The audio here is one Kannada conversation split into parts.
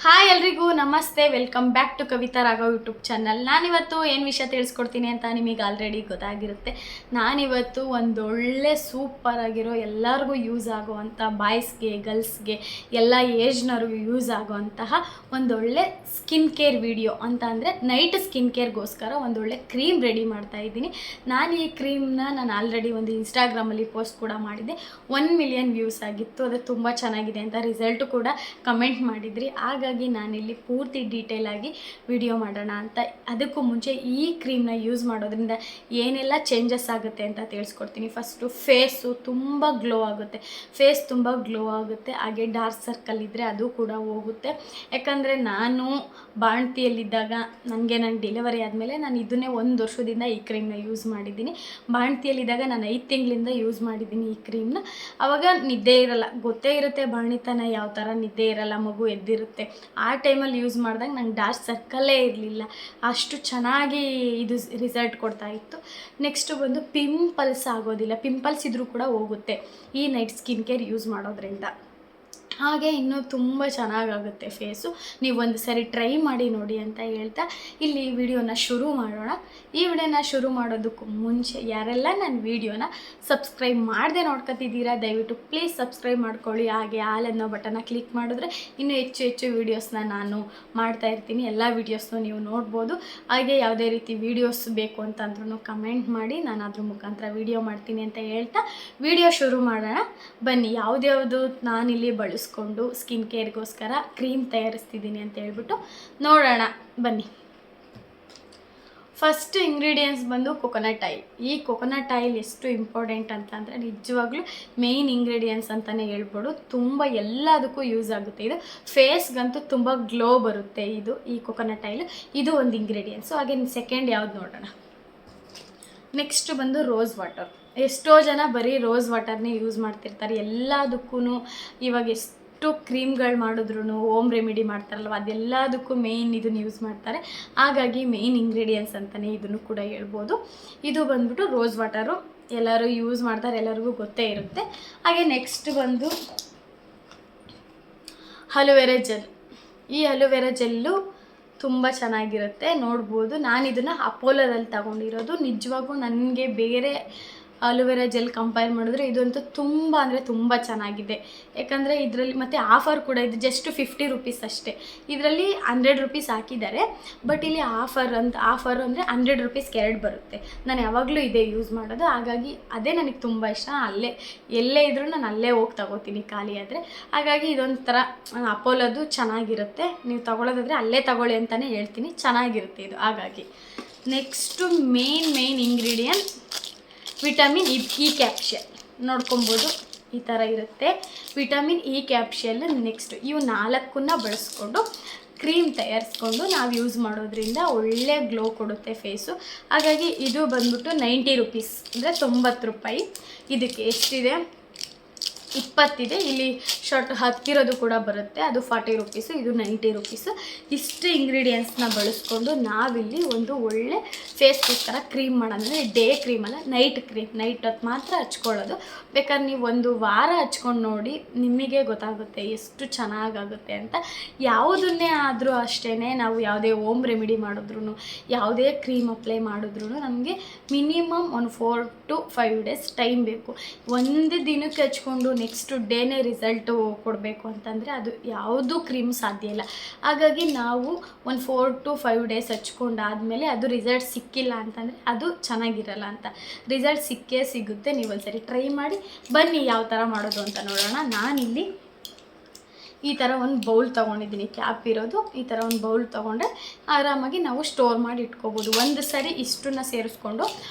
ಹಾಯ್ ಎಲ್ರಿಗೂ ನಮಸ್ತೆ, welcome back to Kavitha Raghav YouTube channel. ನಾನಿವತ್ತು ಏನು ವಿಷಯ ತಿಳಿಸ್ಕೊಡ್ತೀನಿ ಅಂತ ನಿಮಗೆ ಆಲ್ರೆಡಿ ಗೊತ್ತಾಗಿರುತ್ತೆ. ನಾನಿವತ್ತು ಒಂದೊಳ್ಳೆ ಸೂಪರ್ ಆಗಿರೋ ಎಲ್ಲರಿಗೂ ಯೂಸ್ ಆಗುವಂಥ ಬಾಯ್ಸ್ಗೆ ಗರ್ಲ್ಸ್ಗೆ ಎಲ್ಲ ಏಜ್ನವ್ರಿಗೂ ಯೂಸ್ ಆಗುವಂತಹ ಒಂದೊಳ್ಳೆ ಸ್ಕಿನ್ ಕೇರ್ ವಿಡಿಯೋ ಅಂತ ಅಂದರೆ ನೈಟ್ ಸ್ಕಿನ್ ಕೇರ್ಗೋಸ್ಕರ ಒಂದೊಳ್ಳೆ ಕ್ರೀಮ್ ರೆಡಿ ಮಾಡ್ತಾ ಇದ್ದೀನಿ. ನಾನು ಈ ಕ್ರೀಮ್ನ ಆಲ್ರೆಡಿ ಒಂದು ಇನ್ಸ್ಟಾಗ್ರಾಮಲ್ಲಿ ಪೋಸ್ಟ್ ಕೂಡ ಮಾಡಿದ್ದೆ. 1 ಮಿಲಿಯನ್ ವ್ಯೂಸ್ ಆಗಿತ್ತು. ಅದು ತುಂಬ ಚೆನ್ನಾಗಿದೆ ಅಂತ ರಿಸಲ್ಟು ಕೂಡ ಕಮೆಂಟ್ ಮಾಡಿದ್ರಿ. ಹಾಗಾಗಿ ನಾನಿಲ್ಲಿ ಪೂರ್ತಿ ಡೀಟೇಲ್ ಆಗಿ ವಿಡಿಯೋ ಮಾಡೋಣ ಅಂತ. ಅದಕ್ಕೂ ಮುಂಚೆ ಈ ಕ್ರೀಮ್ನ ಯೂಸ್ ಮಾಡೋದ್ರಿಂದ ಏನೆಲ್ಲ ಚೇಂಜಸ್ ಆಗುತ್ತೆ ಅಂತ ತಿಳಿಸ್ಕೊಡ್ತೀನಿ. ಫಸ್ಟು ಫೇಸು ತುಂಬ ಗ್ಲೋ ಆಗುತ್ತೆ, ಫೇಸ್ ತುಂಬ ಗ್ಲೋ ಆಗುತ್ತೆ. ಹಾಗೆ ಡಾರ್ಕ್ ಸರ್ಕಲ್ ಇದ್ದರೆ ಅದು ಕೂಡ ಹೋಗುತ್ತೆ. ಯಾಕಂದರೆ ನಾನು ಬಾಣಂತಿಯಲ್ಲಿದ್ದಾಗ ನನ್ನ ಡೆಲಿವರಿ ಆದಮೇಲೆ ನಾನು ಇದನ್ನೇ 1 ವರ್ಷದಿಂದ ಈ ಕ್ರೀಮ್ನ ಯೂಸ್ ಮಾಡಿದ್ದೀನಿ. ಬಾಣಂತಿಯಲ್ಲಿದ್ದಾಗ ನಾನು 5 ತಿಂಗಳಿಂದ ಯೂಸ್ ಮಾಡಿದ್ದೀನಿ ಈ ಕ್ರೀಮ್ನ. ಆವಾಗ ನಿದ್ದೆ ಇರಲ್ಲ, ಗೊತ್ತೇ ಇರುತ್ತೆ ಬಾಣಂತನ ಯಾವ ಥರ ನಿದ್ದೆ ಇರಲ್ಲ, ಮಗು ಎದ್ದಿರುತ್ತೆ. ಆ ಟೈಮಲ್ಲಿ ಯೂಸ್ ಮಾಡಿದಾಗ ನಂಗೆ ಡಾರ್ಕ್ ಸರ್ಕಲ್ಲೇ ಇರಲಿಲ್ಲ, ಅಷ್ಟು ಚೆನ್ನಾಗಿ ಇದು ರಿಸಲ್ಟ್ ಕೊಡ್ತಾ ಇತ್ತು. ನೆಕ್ಸ್ಟು ಬಂದು ಪಿಂಪಲ್ಸ್ ಆಗೋದಿಲ್ಲ, ಪಿಂಪಲ್ಸ್ ಇದ್ದರೂ ಕೂಡ ಹೋಗುತ್ತೆ ಈ ನೈಟ್ ಸ್ಕಿನ್ ಕೇರ್ ಯೂಸ್ ಮಾಡೋದ್ರಿಂದ. ಹಾಗೆ ಇನ್ನೂ ತುಂಬ ಚೆನ್ನಾಗಾಗುತ್ತೆ ಫೇಸು. ನೀವು ಒಂದು ಸರಿ ಟ್ರೈ ಮಾಡಿ ನೋಡಿ ಅಂತ ಹೇಳ್ತಾ ಇಲ್ಲಿ ವಿಡಿಯೋನ ಶುರು ಮಾಡೋಣ. ಈ ವಿಡಿಯೋನ ಶುರು ಮಾಡೋದಕ್ಕೂ ಮುಂಚೆ ಯಾರೆಲ್ಲ ನನ್ನ ವಿಡಿಯೋನ ಸಬ್ಸ್ಕ್ರೈಬ್ ಮಾಡದೆ ನೋಡ್ಕೊತಿದ್ದೀರಾ ದಯವಿಟ್ಟು ಪ್ಲೀಸ್ ಸಬ್ಸ್ಕ್ರೈಬ್ ಮಾಡ್ಕೊಳ್ಳಿ. ಹಾಗೆ ಆಲ್ ಅನ್ನೋ ಬಟನ್ನ ಕ್ಲಿಕ್ ಮಾಡಿದ್ರೆ ಇನ್ನೂ ಹೆಚ್ಚು ವೀಡಿಯೋಸ್ನ ನಾನು ಮಾಡ್ತಾ ಇರ್ತೀನಿ. ಎಲ್ಲ ವೀಡಿಯೋಸ್ನೂ ನೀವು ನೋಡ್ಬೋದು. ಹಾಗೆ ಯಾವುದೇ ರೀತಿ ವೀಡಿಯೋಸ್ ಬೇಕು ಅಂತಂದ್ರೂ ಕಮೆಂಟ್ ಮಾಡಿ, ನಾನು ಅದ್ರ ಮುಖಾಂತರ ವೀಡಿಯೋ ಮಾಡ್ತೀನಿ ಅಂತ ಹೇಳ್ತಾ ವಿಡಿಯೋ ಶುರು ಮಾಡೋಣ ಬನ್ನಿ. ಯಾವುದ್ಯಾವುದು ನಾನಿಲ್ಲಿ ಬಳಸ್ಕೊಂಡು ಸ್ಕಿನ್ ಕೇರ್ಗೋಸ್ಕರ ಕ್ರೀಮ್ ತಯಾರಿಸ್ತಿದ್ದೀನಿ ಅಂತ ಹೇಳ್ಬಿಟ್ಟು ನೋಡೋಣ ಬನ್ನಿ. ಫಸ್ಟ್ ಇಂಗ್ರೀಡಿಯೆಂಟ್ಸ್ ಬಂದು ಕೊಕೊನಟ್ ಆಯಿಲ್. ಈ ಕೊಕೊನಟ್ ಆಯಿಲ್ ಎಷ್ಟು ಇಂಪಾರ್ಟೆಂಟ್ ಅಂತಂದರೆ ನಿಜವಾಗ್ಲೂ ಮೇಯ್ನ್ ಇಂಗ್ರೀಡಿಯೆಂಟ್ಸ್ ಅಂತಲೇ ಹೇಳ್ಬೋದು. ತುಂಬ ಎಲ್ಲದಕ್ಕೂ ಯೂಸ್ ಆಗುತ್ತೆ. ಇದು ಫೇಸ್ಗಂತೂ ತುಂಬ ಗ್ಲೋ ಬರುತ್ತೆ ಈ ಕೊಕೊನಟ್ ಆಯಿಲ್. ಇದು ಒಂದು ಇಂಗ್ರೀಡಿಯೆಂಟ್ಸು. ಹಾಗೆ ಸೆಕೆಂಡ್ ಯಾವ್ದು ನೋಡೋಣ. ನೆಕ್ಸ್ಟ್ ಬಂದು ರೋಸ್ ವಾಟರ್. ಎಷ್ಟೋ ಜನ ಬರೀ ರೋಸ್ ವಾಟರ್ನೇ ಯೂಸ್ ಮಾಡ್ತಿರ್ತಾರೆ ಎಲ್ಲದಕ್ಕೂ. ಇವಾಗ ಎಷ್ಟು ಕ್ರೀಮ್ಗಳು ಮಾಡಿದ್ರು ಹೋಮ್ ರೆಮಿಡಿ ಮಾಡ್ತಾರಲ್ವ, ಅದೆಲ್ಲದಕ್ಕೂ ಮೇಯ್ನ್ ಇದನ್ನು ಯೂಸ್ ಮಾಡ್ತಾರೆ. ಹಾಗಾಗಿ ಮೇಯ್ನ್ ಇಂಗ್ರೀಡಿಯೆಂಟ್ಸ್ ಅಂತಲೇ ಇದನ್ನು ಕೂಡ ಹೇಳ್ಬೋದು. ಇದು ಬಂದ್ಬಿಟ್ಟು ರೋಸ್ ವಾಟರು, ಎಲ್ಲರೂ ಯೂಸ್ ಮಾಡ್ತಾರೆ, ಎಲ್ಲರಿಗೂ ಗೊತ್ತೇ ಇರುತ್ತೆ. ಹಾಗೆ ನೆಕ್ಸ್ಟ್ ಬಂದು ಅಲೋವೆರಾ ಜೆಲ್. ಈ ಅಲೋವೆರಾ ಜೆಲ್ಲು ತುಂಬ ಚೆನ್ನಾಗಿರುತ್ತೆ, ನೋಡ್ಬೋದು. ನಾನು ಇದನ್ನು ಅಪೋಲೋದಲ್ಲಿ ತಗೊಂಡಿರೋದು. ನಿಜವಾಗೂ ನನಗೆ ಬೇರೆ ಅಲೋವೆರಾ ಜೆಲ್ ಕಂಪೇರ್ ಮಾಡಿದ್ರೆ ಇದಂತೂ ತುಂಬ ಅಂದರೆ ತುಂಬ ಚೆನ್ನಾಗಿದೆ. ಯಾಕಂದರೆ ಇದರಲ್ಲಿ ಮತ್ತು ಆಫರ್ ಕೂಡ ಇದೆ, ಜಸ್ಟ್ 50 ರೂಪೀಸ್ ಅಷ್ಟೇ. ಇದರಲ್ಲಿ 100 ರೂಪೀಸ್ ಹಾಕಿದ್ದಾರೆ, ಬಟ್ ಇಲ್ಲಿ ಆಫರ್ ಅಂದರೆ 100 ರೂಪೀಸ್ಗೆ 2 ಬರುತ್ತೆ. ನಾನು ಯಾವಾಗಲೂ ಇದೇ ಯೂಸ್ ಮಾಡೋದು, ಹಾಗಾಗಿ ಅದೇ ನನಗೆ ತುಂಬ ಇಷ್ಟ. ಎಲ್ಲೇ ಇದ್ರೂ ನಾನು ಅಲ್ಲೇ ಹೋಗಿ ತಗೋತೀನಿ ಖಾಲಿ ಆದರೆ. ಹಾಗಾಗಿ ಇದೊಂಥರ ಅಪೋಲೋದು ಚೆನ್ನಾಗಿರುತ್ತೆ. ನೀವು ತಗೊಳ್ಳೋದಾದರೆ ಅಲ್ಲೇ ತಗೊಳ್ಳಿ ಅಂತಲೇ ಹೇಳ್ತೀನಿ, ಚೆನ್ನಾಗಿರುತ್ತೆ ಇದು. ಹಾಗಾಗಿ next main ingredient vitamin E capsule. ನೋಡ್ಕೊಬೋದು, ಈ ಥರ ಇರುತ್ತೆ ವಿಟಮಿನ್ ಇ ಕ್ಯಾಪ್ಷಲ್. ನೆಕ್ಸ್ಟ್ ಇವು 4 ಬಳಸ್ಕೊಂಡು ಕ್ರೀಮ್ ತಯಾರಿಸ್ಕೊಂಡು ನಾವು ಯೂಸ್ ಮಾಡೋದ್ರಿಂದ ಒಳ್ಳೆ ಗ್ಲೋ ಕೊಡುತ್ತೆ ಫೇಸು. ಹಾಗಾಗಿ ಇದು ಬಂದ್ಬಿಟ್ಟು 90 ರೂಪೀಸ್ ಅಂದರೆ 90 ರೂಪಾಯಿ. ಇದಕ್ಕೆ ಎಷ್ಟಿದೆ 20 ಇದೆ. ಇಲ್ಲಿ ಶಾರ್ಟ್ ಹತ್ತಿರೋದು ಕೂಡ ಬರುತ್ತೆ, ಅದು 40 ರೂಪೀಸು, ಇದು 90 ರೂಪೀಸು. ಇಷ್ಟು ಇಂಗ್ರೀಡಿಯೆಂಟ್ಸ್ನ ಬಳಸ್ಕೊಂಡು ನಾವಿಲ್ಲಿ ಒಂದು ಒಳ್ಳೆ ಫೇಸ್ಗೋಸ್ಕರ ಕ್ರೀಮ್ ಮಾಡೋಣ. ಡೇ ಕ್ರೀಮ್ ಅಲ್ಲ, ನೈಟ್ ಕ್ರೀಮ್. ನೈಟ್ ಹೊತ್ತು ಮಾತ್ರ ಹಚ್ಕೊಳ್ಳೋದು. ಬೇಕಾದ್ರೆ ನೀವು 1 ವಾರ ಹಚ್ಕೊಂಡು ನೋಡಿ, ನಿಮಗೆ ಗೊತ್ತಾಗುತ್ತೆ ಎಷ್ಟು ಚೆನ್ನಾಗಾಗುತ್ತೆ ಅಂತ. ಯಾವುದನ್ನೇ ಆದರೂ ಅಷ್ಟೇ, ನಾವು ಯಾವುದೇ ಹೋಮ್ ರೆಮಿಡಿ ಮಾಡಿದ್ರು ಯಾವುದೇ ಕ್ರೀಮ್ ಅಪ್ಲೈ ಮಾಡಿದ್ರು ನಮಗೆ ಮಿನಿಮಮ್ ಒಂದು 4 to 5 ಡೇಸ್ ಟೈಮ್ ಬೇಕು. ಒಂದು ದಿನಕ್ಕೆ ಹಚ್ಕೊಂಡು ನೆಕ್ಸ್ಟ್ ಡೇನೇ ರಿಸಲ್ಟು ಕೊಡಬೇಕು ಅಂತಂದರೆ ಅದು ಯಾವುದೂ ಕ್ರೀಮ್ ಸಾಧ್ಯ ಇಲ್ಲ. ಹಾಗಾಗಿ ನಾವು ಒಂದು 4 to 5 ಡೇಸ್ ಹಚ್ಕೊಂಡಾದಮೇಲೆ ಅದು ರಿಸಲ್ಟ್ ಸಿಕ್ಕಿಲ್ಲ ಅಂತಂದರೆ ಅದು ಚೆನ್ನಾಗಿರಲ್ಲ ಅಂತ. ರಿಸಲ್ಟ್ ಸಿಕ್ಕೇ ಸಿಗುತ್ತೆ. ನೀವು ಒಂದ್ಸರಿ ಟ್ರೈ ಮಾಡಿ ಬನ್ನಿ ಯಾವ ಥರ ಮಾಡೋದು ಅಂತ ನೋಡೋಣ. ನಾನಿಲ್ಲಿ ಈ ಥರ ಒಂದು ಬೌಲ್ ತೊಗೊಂಡಿದ್ದೀನಿ, ಕ್ಯಾಪ್ ಇರೋದು. ಈ ಥರ ಒಂದು ಬೌಲ್ ತೊಗೊಂಡ್ರೆ ಆರಾಮಾಗಿ ನಾವು ಸ್ಟೋರ್ ಮಾಡಿ ಇಟ್ಕೋಬೋದು. ಒಂದು ಸರಿ ಇಷ್ಟನ್ನು ಸೇರಿಸ್ಕೊಂಡು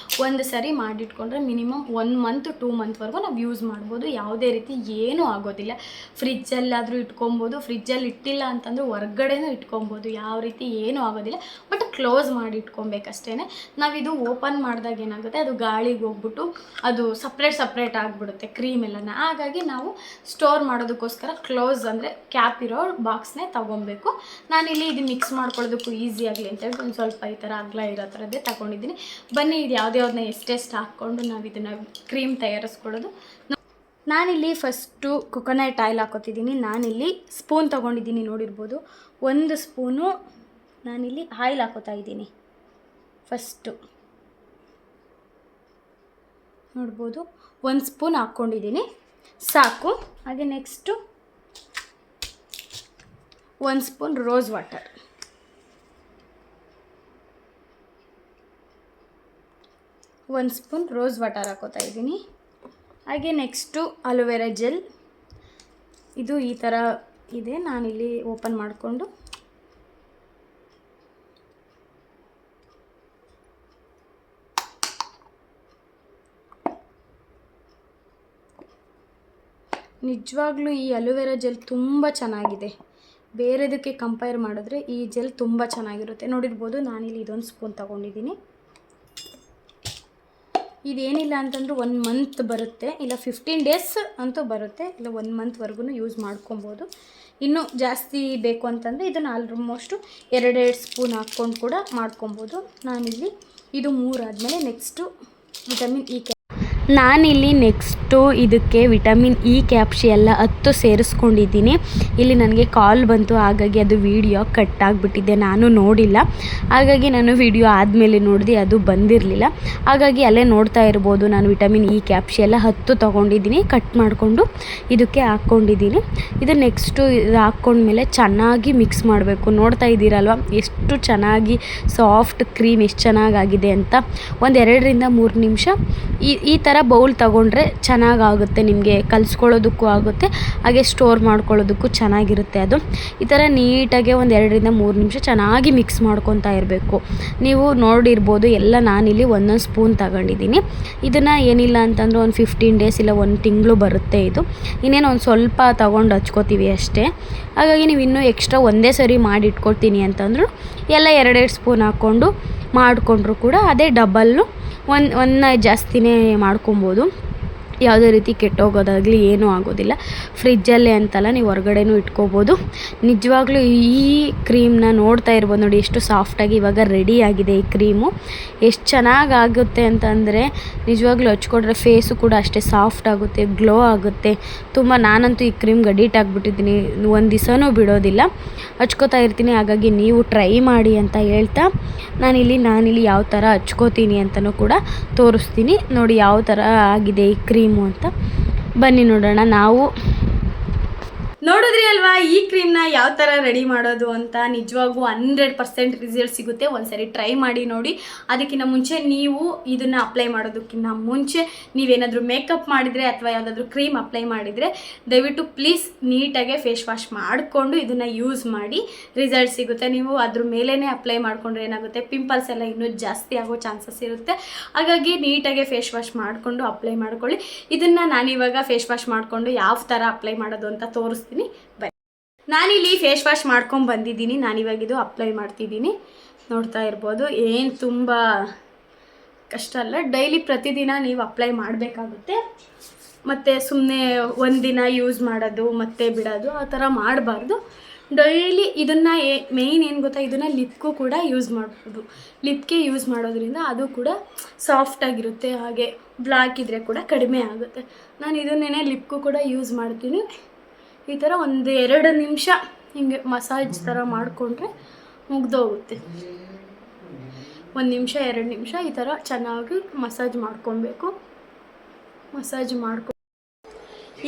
ಒಂದು ಸರಿ ಮಾಡಿಟ್ಕೊಂಡ್ರೆ ಮಿನಿಮಮ್ 1 ಮಂತ್ 2 ಮಂತ್ವರೆಗೂ ನಾವು ಯೂಸ್ ಮಾಡ್ಬೋದು. ಯಾವುದೇ ರೀತಿ ಏನೂ ಆಗೋದಿಲ್ಲ. ಫ್ರಿಜ್ಜಲ್ಲಾದರೂ ಇಟ್ಕೊಬೋದು, ಫ್ರಿಜ್ಜಲ್ಲಿ ಇಟ್ಟಿಲ್ಲ ಅಂತಂದರೆ ಹೊರ್ಗಡೆನೂ ಇಟ್ಕೊಬೋದು, ಯಾವ ರೀತಿ ಏನೂ ಆಗೋದಿಲ್ಲ. ಬಟ್ ಕ್ಲೋಸ್ ಮಾಡಿ ಇಟ್ಕೊಬೇಕಷ್ಟೇ. ನಾವಿದು ಓಪನ್ ಮಾಡಿದಾಗ ಏನಾಗುತ್ತೆ, ಅದು ಗಾಳಿಗೆ ಹೋಗ್ಬಿಟ್ಟು ಅದು ಸಪ್ರೇಟ್ ಆಗಿಬಿಡುತ್ತೆ ಕ್ರೀಮ್ ಎಲ್ಲನ. ಹಾಗಾಗಿ ನಾವು ಸ್ಟೋರ್ ಮಾಡೋದಕ್ಕೋಸ್ಕರ ಕ್ಲೋಸ್ ಅಂದರೆ ಕ್ಯಾಪ್ ಇರೋ ಬಾಕ್ಸ್ನೇ ತೊಗೊಬೇಕು. ನಾನಿಲ್ಲಿ ಇದು ಮಿಕ್ಸ್ ಮಾಡ್ಕೊಳ್ಳೋದಕ್ಕೂ ಈಸಿ ಆಗಲಿ ಅಂತೇಳಿ ಒಂದು ಸ್ವಲ್ಪ ಈ ಥರ ಅಗಲ ಇರೋ ಥರದ್ದೇ ತಗೊಂಡಿದ್ದೀನಿ. ಬನ್ನಿ ಇದು ಯಾವುದ್ಯಾವ್ದನ್ನ ಎಷ್ಟೆಷ್ಟು ಹಾಕ್ಕೊಂಡು ನಾವು ಇದನ್ನು ಕ್ರೀಮ್ ತಯಾರಿಸ್ಕೊಳ್ಳೋದು. ನಾನಿಲ್ಲಿ ಫಸ್ಟು ಕೊಕೊನಟ್ ಆಯಿಲ್ ಹಾಕೋತಿದ್ದೀನಿ. ನಾನಿಲ್ಲಿ ಸ್ಪೂನ್ ತೊಗೊಂಡಿದ್ದೀನಿ, ನೋಡಿರ್ಬೋದು. 1 ಸ್ಪೂನು ನಾನಿಲ್ಲಿ ಆಯಿಲ್ ಹಾಕೋತಾ ಇದ್ದೀನಿ. ಫಸ್ಟು ನೋಡ್ಬೋದು 1 ಸ್ಪೂನ್ ಹಾಕ್ಕೊಂಡಿದ್ದೀನಿ, ಸಾಕು. ಹಾಗೆ next 1 spoon rose water, 1 spoon rose water ಹಾಕೋತಾ ಇದ್ದೀನಿ. ಹಾಗೆ ನೆಕ್ಸ್ಟು ಅಲೋವೆರಾ ಜೆಲ್. ಇದು ಈ ಥರ ಇದೆ, ನಾನಿಲ್ಲಿ ಓಪನ್ ಮಾಡಿಕೊಂಡು ನಿಜವಾಗ್ಲೂ ಈ ಅಲೋವೆರಾ ಜೆಲ್ ತುಂಬ ಚೆನ್ನಾಗಿದೆ. ಬೇರೆದಕ್ಕೆ ಕಂಪೇರ್ ಮಾಡಿದ್ರೆ ಈ ಜೆಲ್ ತುಂಬ ಚೆನ್ನಾಗಿರುತ್ತೆ. ನೋಡಿರ್ಬೋದು, ನಾನಿಲ್ಲಿ ಇದೊಂದು ಸ್ಪೂನ್ ತೊಗೊಂಡಿದ್ದೀನಿ. ಇದೇನಿಲ್ಲ ಅಂತಂದ್ರೆ 1 ಮಂತ್ ಬರುತ್ತೆ, ಇಲ್ಲ 15 ಡೇಸ್ ಅಂತೂ ಬರುತ್ತೆ, ಇಲ್ಲ 1 ಮಂತ್ವರೆಗೂ ಯೂಸ್ ಮಾಡ್ಕೊಬೋದು. ಇನ್ನೂ ಜಾಸ್ತಿ ಬೇಕು ಅಂತಂದರೆ ಇದನ್ನು ಆಲ್ಮೋಸ್ಟು 2 ಸ್ಪೂನ್ ಹಾಕ್ಕೊಂಡು ಕೂಡ ಮಾಡ್ಕೊಬೋದು. ನಾನಿಲ್ಲಿ ಇದು 3 ಆದಮೇಲೆ ನೆಕ್ಸ್ಟು ವಿಟಮಿನ್ ಇ ನಾನಿಲ್ಲಿ ನೆಕ್ಸ್ಟು ಇದಕ್ಕೆ ವಿಟಮಿನ್ ಇ ಕ್ಯಾಪ್ಸಿ ಎಲ್ಲ 10 ಸೇರಿಸ್ಕೊಂಡಿದ್ದೀನಿ. ಇಲ್ಲಿ ನನಗೆ ಕಾಲ್ ಬಂತು, ಹಾಗಾಗಿ ಅದು ವಿಡಿಯೋ ಕಟ್ ಆಗಿಬಿಟ್ಟಿದೆ, ನಾನು ನೋಡಿಲ್ಲ. ಹಾಗಾಗಿ ನಾನು ವಿಡಿಯೋ ಆದಮೇಲೆ ನೋಡಿದೆ, ಅದು ಬಂದಿರಲಿಲ್ಲ. ಹಾಗಾಗಿ ಅಲ್ಲೇ ನೋಡ್ತಾ ಇರ್ಬೋದು, ನಾನು ವಿಟಮಿನ್ ಇ ಕ್ಯಾಪ್ಸಿ ಎಲ್ಲ 10 ತೊಗೊಂಡಿದ್ದೀನಿ, ಕಟ್ ಮಾಡಿಕೊಂಡು ಇದಕ್ಕೆ ಹಾಕ್ಕೊಂಡಿದ್ದೀನಿ. ಇದು ನೆಕ್ಸ್ಟು ಇದು ಹಾಕ್ಕೊಂಡ್ಮೇಲೆ ಚೆನ್ನಾಗಿ ಮಿಕ್ಸ್ ಮಾಡಬೇಕು. ನೋಡ್ತಾ ಇದ್ದೀರಲ್ವ ಎಷ್ಟು ಚೆನ್ನಾಗಿ ಸಾಫ್ಟ್ ಕ್ರೀಮ್ ಎಷ್ಟು ಚೆನ್ನಾಗಾಗಿದೆ ಅಂತ. ಒಂದು 2 ರಿಂದ 3 ನಿಮಿಷ ಈ ಥರ ಬೌಲ್ ತಗೊಂಡ್ರೆ ಚೆನ್ನಾಗಾಗುತ್ತೆ, ನಿಮಗೆ ಕಲಿಸ್ಕೊಳ್ಳೋದಕ್ಕೂ ಆಗುತ್ತೆ, ಹಾಗೆ ಸ್ಟೋರ್ ಮಾಡ್ಕೊಳ್ಳೋದಕ್ಕೂ ಚೆನ್ನಾಗಿರುತ್ತೆ. ಅದು ಈ ಥರ ನೀಟಾಗಿ ಒಂದು 2 ರಿಂದ 3 ನಿಮಿಷ ಚೆನ್ನಾಗಿ ಮಿಕ್ಸ್ ಮಾಡ್ಕೊತಾ ಇರಬೇಕು. ನೀವು ನೋಡಿರ್ಬೋದು ಎಲ್ಲ ನಾನಿಲ್ಲಿ 1 ಸ್ಪೂನ್ ತಗೊಂಡಿದ್ದೀನಿ. ಇದನ್ನು ಏನಿಲ್ಲ ಅಂತಂದ್ರೆ ಒಂದು 15 ಡೇಸ್ ಇಲ್ಲ 1 ತಿಂಗಳು ಬರುತ್ತೆ. ಇದು ಇನ್ನೇನು ಒಂದು ಸ್ವಲ್ಪ ತಗೊಂಡು ಹಚ್ಕೋತೀವಿ ಅಷ್ಟೇ. ಹಾಗಾಗಿ ನೀವು ಇನ್ನೂ ಎಕ್ಸ್ಟ್ರಾ ಒಂದೇ ಸರಿ ಮಾಡಿ ಇಟ್ಕೊಳ್ತೀನಿ ಅಂತಂದ್ರು ಎಲ್ಲ 2 ಸ್ಪೂನ್ ಹಾಕ್ಕೊಂಡು ಮಾಡಿಕೊಂಡ್ರು ಕೂಡ ಅದೇ ಡಬಲ್ಲು ಒಂದು ಜಾಸ್ತಿನೇ ಮಾಡ್ಕೊಬೋದು. ಯಾವುದೇ ರೀತಿ ಕೆಟ್ಟೋಗೋದಾಗಲಿ ಏನೂ ಆಗೋದಿಲ್ಲ. ಫ್ರಿಜ್ಜಲ್ಲೇ ಅಂತಲ್ಲ, ನೀವು ಹೊರಗಡೆನೂ ಇಟ್ಕೋಬೋದು. ನಿಜವಾಗ್ಲೂ ಈ ಕ್ರೀಮ್ನ ನೋಡ್ತಾ ಇರ್ಬೋದು ನೋಡಿ, ಎಷ್ಟು ಸಾಫ್ಟಾಗಿ ಇವಾಗ ರೆಡಿ ಆಗಿದೆ ಈ ಕ್ರೀಮು. ಎಷ್ಟು ಚೆನ್ನಾಗಾಗುತ್ತೆ ಅಂತಂದರೆ ನಿಜವಾಗ್ಲೂ ಹಚ್ಕೊಂಡ್ರೆ ಫೇಸು ಕೂಡ ಅಷ್ಟೇ ಸಾಫ್ಟ್ ಆಗುತ್ತೆ, ಗ್ಲೋ ಆಗುತ್ತೆ ತುಂಬ. ನಾನಂತೂ ಈ ಕ್ರೀಮ್ಗೆ ಅಡಿಕ್ಟ್ ಆಗಿಬಿಟ್ಟಿದ್ದೀನಿ, ಒಂದು ದಿವಸನೂ ಬಿಡೋದಿಲ್ಲ, ಹಚ್ಕೋತಾ ಇರ್ತೀನಿ. ಹಾಗಾಗಿ ನೀವು ಟ್ರೈ ಮಾಡಿ ಅಂತ ಹೇಳ್ತಾ ನಾನಿಲ್ಲಿ ಯಾವ ಥರ ಹಚ್ಕೋತೀನಿ ಅಂತಲೂ ಕೂಡ ತೋರಿಸ್ತೀನಿ. ನೋಡಿ ಯಾವ ಥರ ಆಗಿದೆ ಈ ಕ್ರೀಮು ಅಂತ. ಬನ್ನಿ ನೋಡೋಣ. ನೋಡಿದ್ರಿ ಅಲ್ವಾ ಈ ಕ್ರೀಮ್ನ ಯಾವ ಥರ ರೆಡಿ ಮಾಡೋದು ಅಂತ. ನಿಜವಾಗೂ 100% ರಿಸಲ್ಟ್ ಸಿಗುತ್ತೆ. ಒಂದ್ಸರಿ ಟ್ರೈ ಮಾಡಿ ನೋಡಿ. ಅದಕ್ಕಿಂತ ಮುಂಚೆ ನೀವು ಇದನ್ನು ಅಪ್ಲೈ ಮಾಡೋದಕ್ಕಿಂತ ಮುಂಚೆ ನೀವೇನಾದರೂ ಮೇಕಪ್ ಮಾಡಿದರೆ ಅಥವಾ ಯಾವುದಾದ್ರೂ ಕ್ರೀಮ್ ಅಪ್ಲೈ ಮಾಡಿದರೆ ದಯವಿಟ್ಟು ಪ್ಲೀಸ್ ನೀಟಾಗೆ ಫೇಸ್ ವಾಶ್ ಮಾಡಿಕೊಂಡು ಇದನ್ನು ಯೂಸ್ ಮಾಡಿ. ರಿಸಲ್ಟ್ ಸಿಗುತ್ತೆ. ನೀವು ಅದ್ರ ಮೇಲೇ ಅಪ್ಲೈ ಮಾಡಿಕೊಂಡ್ರೆ ಏನಾಗುತ್ತೆ, ಪಿಂಪಲ್ಸ್ ಎಲ್ಲ ಇನ್ನೂ ಜಾಸ್ತಿ ಆಗೋ ಚಾನ್ಸಸ್ ಇರುತ್ತೆ. ಹಾಗಾಗಿ ನೀಟಾಗೆ ಫೇಸ್ ವಾಶ್ ಮಾಡಿಕೊಂಡು ಅಪ್ಲೈ ಮಾಡ್ಕೊಳ್ಳಿ. ಇದನ್ನು ನಾನಿವಾಗ ಫೇಸ್ ವಾಶ್ ಮಾಡಿಕೊಂಡು ಯಾವ ಥರ ಅಪ್ಲೈ ಮಾಡೋದು ಅಂತ ತೋರಿಸ್ತೀನಿ. ನಾನಿಲ್ಲಿ ಫೇಸ್ ವಾಶ್ ಮಾಡ್ಕೊಂಡು ಬಂದಿದ್ದೀನಿ. ನಾನಿವಾಗ ಇದು ಅಪ್ಲೈ ಮಾಡ್ತಿದ್ದೀನಿ. ನೋಡ್ತಾ ಇರ್ಬೋದು, ಏನು ತುಂಬ ಕಷ್ಟ ಅಲ್ಲ. ಡೈಲಿ ಪ್ರತಿದಿನ ನೀವು ಅಪ್ಲೈ ಮಾಡಬೇಕಾಗುತ್ತೆ. ಮತ್ತು ಸುಮ್ಮನೆ ಒಂದಿನ ಯೂಸ್ ಮಾಡೋದು ಮತ್ತು ಬಿಡೋದು ಆ ಥರ ಮಾಡಬಾರ್ದು. ಡೈಲಿ ಇದನ್ನು ಮೇಯ್ನ್ ಏನು ಗೊತ್ತಾ, ಇದನ್ನು ಲಿಪ್ಗೂ ಕೂಡ ಯೂಸ್ ಮಾಡ್ಬೋದು. ಲಿಪ್ಗೆ ಯೂಸ್ ಮಾಡೋದ್ರಿಂದ ಅದು ಕೂಡ ಸಾಫ್ಟಾಗಿರುತ್ತೆ, ಹಾಗೆ ಬ್ಲ್ಯಾಕ್ ಇದ್ದರೆ ಕೂಡ ಕಡಿಮೆ ಆಗುತ್ತೆ. ನಾನು ಇದನ್ನೇ ಲಿಪ್ಗೂ ಕೂಡ ಯೂಸ್ ಮಾಡ್ತೀನಿ. ಈ ಥರ ಒಂದು 2 ನಿಮಿಷ ಹಿಂಗೆ ಮಸಾಜ್ ಥರ ಮಾಡಿಕೊಂಡ್ರೆ ಮುಗ್ದೋಗುತ್ತೆ. 1 ನಿಮಿಷ 2 ನಿಮಿಷ ಈ ಥರ ಚೆನ್ನಾಗಿ ಮಸಾಜ್ ಮಾಡ್ಕೊಬೇಕು. ಮಸಾಜ್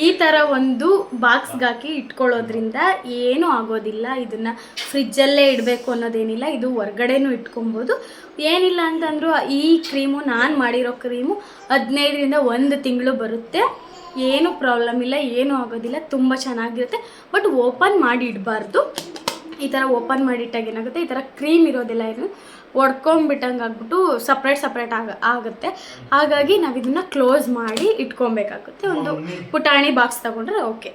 ಈ ಥರ ಒಂದು ಬಾಕ್ಸ್ಗೆ ಹಾಕಿ ಇಟ್ಕೊಳ್ಳೋದ್ರಿಂದ ಏನೂ ಆಗೋದಿಲ್ಲ. ಇದನ್ನು ಫ್ರಿಜ್ಜಲ್ಲೇ ಇಡಬೇಕು ಅನ್ನೋದೇನಿಲ್ಲ, ಇದು ಹೊರ್ಗಡೆನೂ ಇಟ್ಕೊಬೋದು. ಏನಿಲ್ಲ ಅಂತಂದರೂ ಈ ಕ್ರೀಮು, ನಾನು ಮಾಡಿರೋ ಕ್ರೀಮು 15 ರಿಂದ 1 ತಿಂಗಳು ಬರುತ್ತೆ. ಏನೂ ಪ್ರಾಬ್ಲಮ್ ಇಲ್ಲ, ಏನೂ ಆಗೋದಿಲ್ಲ, ತುಂಬ ಚೆನ್ನಾಗಿರುತ್ತೆ. ಬಟ್ ಓಪನ್ ಮಾಡಿ ಇಡಬಾರ್ದು. ಈ ಥರ ಓಪನ್ ಮಾಡಿಟ್ಟಾಗ ಏನಾಗುತ್ತೆ, ಈ ಥರ ಕ್ರೀಮ್ ಇರೋದಿಲ್ಲ, ಏನು ಒಡ್ಕೊಂಬಿಟ್ಟಂಗೆ ಆಗ್ಬಿಟ್ಟು ಸಪ್ರೇಟ್ ಆಗುತ್ತೆ. ಹಾಗಾಗಿ ನಾವು ಇದನ್ನು ಕ್ಲೋಸ್ ಮಾಡಿ ಇಟ್ಕೊಬೇಕಾಗುತ್ತೆ. ಒಂದು ಪುಟಾಣಿ ಬಾಕ್ಸ್ ತೊಗೊಂಡ್ರೆ okay.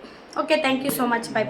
Thank you so much. By.